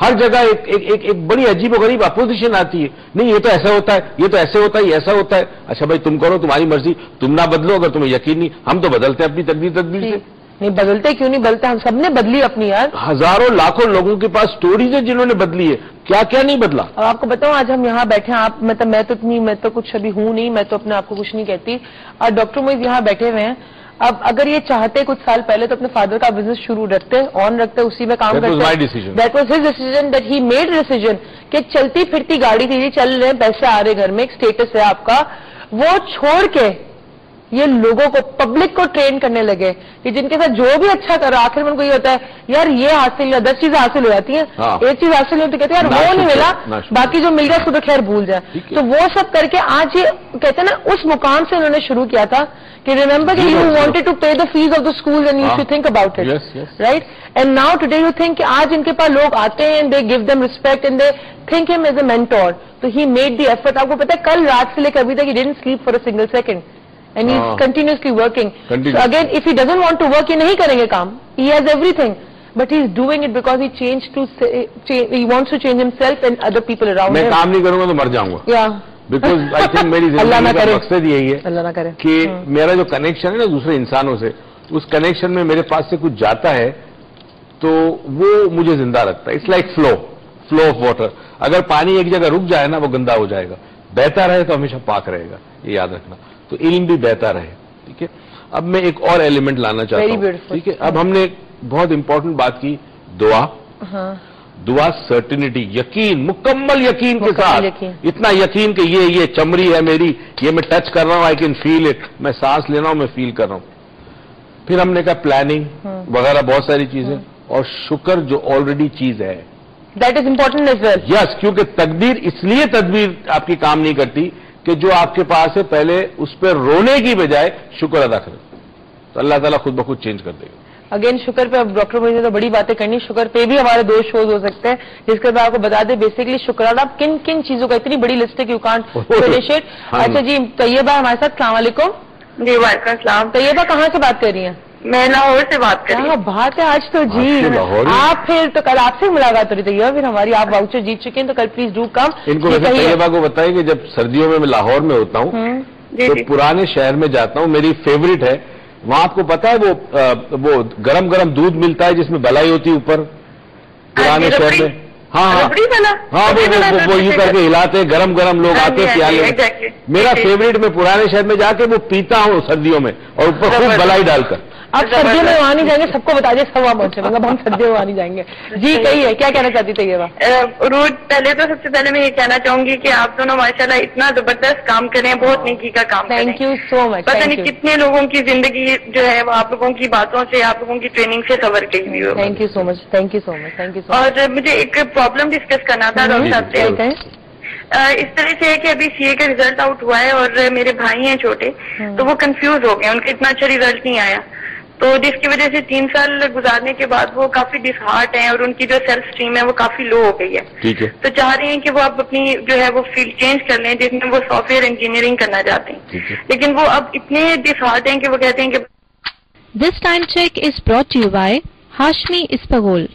ہر جگہ ایک بڑی عجیب و غریب اپوزیشن آتی ہے. نہیں یہ تو ایسا ہوتا ہے, یہ تو ایسے ہوتا ہے, یہ ایسا ہوتا ہے. اچھا بھائی تم کرو, تمہاری مرضی, تم نہ بدلو اگر تمہیں یقین نہیں. ہم تو بدلتے ہیں اپنی تدبیر سے. نہیں بدلتے کیوں نہیں بدلتے, ہم سب نے بدلی اپنی یار. ہزاروں لاکھوں لوگوں کے پاس سٹوریز ہیں جنہوں نے بدلی ہے. کیا کیا نہیں بدلا. اب آپ کو بتاؤں آج ہم یہاں بیٹھے ہیں, آپ مطلب میں تو کچھ ابھی ہوں نہیں, میں تو اپنے آپ کو کچھ نہیں کہتی, اور ڈاکٹر موئز یہاں بیٹھے ہوئے ہیں. اب اگر یہ چاہتے کچھ سال پہلے تو اپنے فادر کا بزنس شروع رکھتے, آن رکھتے, اسی میں کام کرتے. That was his decision, that he made decision کہ چلتی پھرتی گاڑی تھی, چل رہے ہیں, پیسے آ رہے گھر میں, ایک اسٹیٹس ہے آپ کا, وہ چھوڑ کے یہ لوگوں کو, پبلک کو ٹرین کرنے لگے کہ جن کے ساتھ جو بھی اچھا کر رہا, آخر میں ان کو یہ ہوتا ہے یار یہ حاصل یا 10 چیزیں حاصل ہو جاتی ہیں, ایک چیز حاصل نہیں تو کہتے ہیں یار وہ نہیں ملا, باقی جو مل گیا اس کو تو خیر بھول جائے. تو وہ سب کر کے آج یہ کہتے ہیں نا اس مقام سے انہوں نے شروع کیا تھا کہ remember you wanted to pay the fees of the school and you should think about it, right. And now today you think کہ آج ان کے پاس لوگ آتے ہیں, they gave them respect and they think ہم ایز اے مینٹور. تو ہی میڈ دی ایفرٹ. آپ کو پتا ہے کل رات سے لے کر ابھی تک he didn't slip for a single second. And he's continuously working. So again, if he doesn't want to work, یہ نہیں کریں گے کام. He has everything, but he's doing it because he he wants to change himself and other people around him. میں کام نہیں کروں گا تو مر جاؤں گا. Yeah. Because I think میری زندگی کا مقصد یہی ہے. اللہ نہ کرے. کہ میرا جو کنیکشن ہے نا دوسرے انسانوں سے, اس کنیکشن میں میرے پاس سے کچھ جاتا ہے تو وہ مجھے زندہ رکھتا ہے. It's like flow of water. اگر پانی ایک جگہ رک جائے نا وہ گندا ہو جائے گا, بہتا رہے تو ہمیشہ پاک رہے گا, یہ یاد رکھنا. تو علم بھی بہتا رہے. ٹھیک ہے, اب میں ایک اور ایلیمنٹ لانا چاہتا ہوں. ٹھیک ہے, اب ہم نے بہت امپورٹنٹ بات کی, دعا. دعا سرٹنٹی, یقین, مکمل یقین کے ساتھ, اتنا یقین کہ یہ چمڑی ہے میری, یہ میں ٹچ کر رہا ہوں, آئی کین فیل اٹ, میں سانس لے رہا ہوں, میں فیل کر رہا ہوں. پھر ہم نے کہا پلاننگ وغیرہ بہت ساری چیزیں, اور شکر جو آلریڈی چیز ہے. That is important as well. Yes, کیونکہ تقدیر اس لیے تدبیر آپ کی کام نہیں کرتی کہ جو آپ کے پاس ہے پہلے اس پہ رونے کی بجائے شکر ادا کریں, تو اللہ تعالیٰ خود بخود چینج کر دے گا. اگین شکر پہ اب ڈاکٹر مجھے تو بڑی باتیں کرنی. شکر پہ بھی ہمارے 2 شوز ہو سکتے ہیں, جس کے بعد آپ کو بتا دیں بیسکلی شکرانہ آپ کن کن چیزوں کا, اتنی بڑی لسٹ ہے کہ یو کانٹ فنش اٹ. اچھا جی, طیبہ ہمارے ساتھ. السلام علیکم. جی وعلیکم السلام. طیبہ کہاں سے بات کر رہی ہیں؟ میں لاہور سے بات کر رہی ہوں. بات ہے آج تو جی آپ پھر تو کل آپ سے ملاقات ہو رہی تھی, پھر ہماری آپ واؤچر جیت چکے ہیں, تو کل پلیز ڈو کم. ان کو طیبہ کو بتائیں کہ جب سردیوں میں لاہور میں ہوتا ہوں تو پرانے شہر میں جاتا ہوں, میری فیوریٹ ہے وہاں. آپ کو پتا ہے وہ گرم گرم دودھ ملتا ہے جس میں بلائی ہوتی ہے اوپر پرانے شہر میں. ہاں وہ یوں کر کے ہلاتے, گرم گرم لوگ آتے پیالے. میرا فیوریٹ, میں پرانے شہر میں جا کے وہ پیتا ہوں سردیوں میں, اور اوپر خوب بلائی ڈال کر. اب سردیوں میں وہاں نہیں جائیں گے, سب کو بتا دیں, سب وہاں پہنچے گا, اب ہم سردیوں میں وہاں نہیں جائیں گے. جی کہیے کیا کہنا چاہتی تھی یہ بات؟ روز پہلے تو سب سے پہلے میں یہ کہنا چاہوں گی کہ آپ دونوں ماشاءاللہ اتنا زبردست کام کریں, بہت نیکی کا کام کریں. تھینک یو سو مچ. پتہ نہیں کتنے لوگوں کی زندگی جو ہے وہ آپ لوگوں کی باتوں سے, آپ لوگوں کی ٹریننگ سے سنور گئی ہوئی ہو. Thank you so much. Thank you so much. Thank you. اور مجھے ایک پرابلم ڈسکس کرنا تھا ڈاکٹر صاحب سے. اس طرح سے ہے کہ ابھی سی اے کا ریزلٹ آؤٹ ہوا ہے, اور میرے بھائی ہیں چھوٹے, تو وہ کنفیوز ہو گئے, ان کا اتنا اچھا ریزلٹ نہیں آیا, تو جس کی وجہ سے 3 سال گزارنے کے بعد وہ کافی ڈس ہارٹ ہیں, اور ان کی جو سیلف اسٹیم ہے وہ کافی لو ہو گئی ہے. ٹھیک ہے, تو چاہ رہے ہیں کہ وہ اب اپنی جو ہے وہ فیلڈ چینج کر لیں, جس میں وہ سافٹ ویئر انجینئرنگ کرنا چاہتے ہیں, لیکن وہ اب اتنے ڈس ہارٹ ہیں کہ وہ کہتے ہیں کہ. This time check is brought to you by Hashmi Ispagol.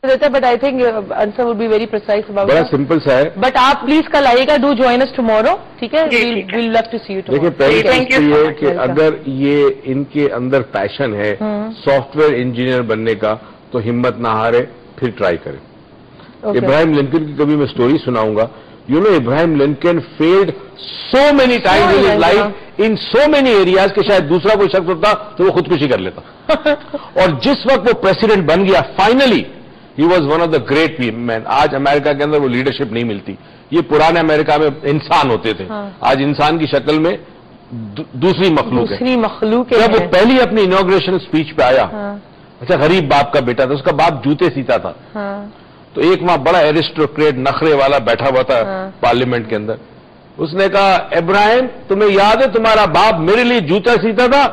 But I think answer would be very precise about بڑا that. سمپل سا ہے. But آپ پلیز کل آئیے گا, ڈو جوائن اس ٹمورو. ٹھیک ہے, we'll love to see you tomorrow. دیکھیں پہلی چیز یہ ہے کہ اگر یہ ان کے اندر پیشن ہے سافٹ ویئر انجینئر بننے کا تو ہمت نہ ہارے, پھر ٹرائی کریں. ابراہیم لنکن کی کبھی میں سٹوری سناؤں گا. You know, Abraham Lincoln failed so many times in his life in so many areas کہ شاید دوسرا کوئی شخص ہوتا تو وہ خودکشی کر لیتا. اور جس وقت وہ پریزیڈنٹ بن گیا finally, he was one of the great men. آج امریکہ کے اندر وہ لیڈرشپ نہیں ملتی. یہ پرانے امریکہ میں انسان ہوتے تھے, آج انسان کی شکل میں دوسری مخلوق ہے. جب وہ پہلی اپنی انوگریشن اسپیچ پہ آیا, اچھا غریب باپ کا بیٹا تھا, اس کا باپ جوتے سیتا تھا, تو ایک وہاں بڑا ایرسٹوکریٹ نخرے والا بیٹھا ہوا تھا پارلیمنٹ کے اندر. اس نے کہا ابراہیم تمہیں یاد ہے تمہارا باپ میرے لیے جوتا سیتا تھا؟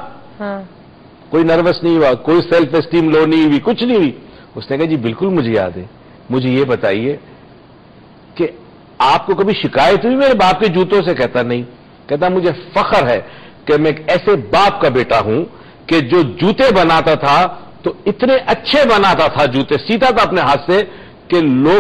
کوئی نروس نہیں ہوا, کوئی سیلف اسٹیم لو نہیں ہوئی, کچھ نہیں ہوئی. اس نے کہا جی بالکل مجھے یاد ہے, مجھے یہ بتائیے کہ آپ کو کبھی شکایت ہوئی میرے باپ کے جوتوں سے؟ کہتا نہیں. کہتا مجھے فخر ہے کہ میں ایک ایسے باپ کا بیٹا ہوں کہ جو جوتے بناتا تھا تو اتنے اچھے بناتا تھا جوتے، سیتا تھا اپنے ہاتھ سے کہ لوگ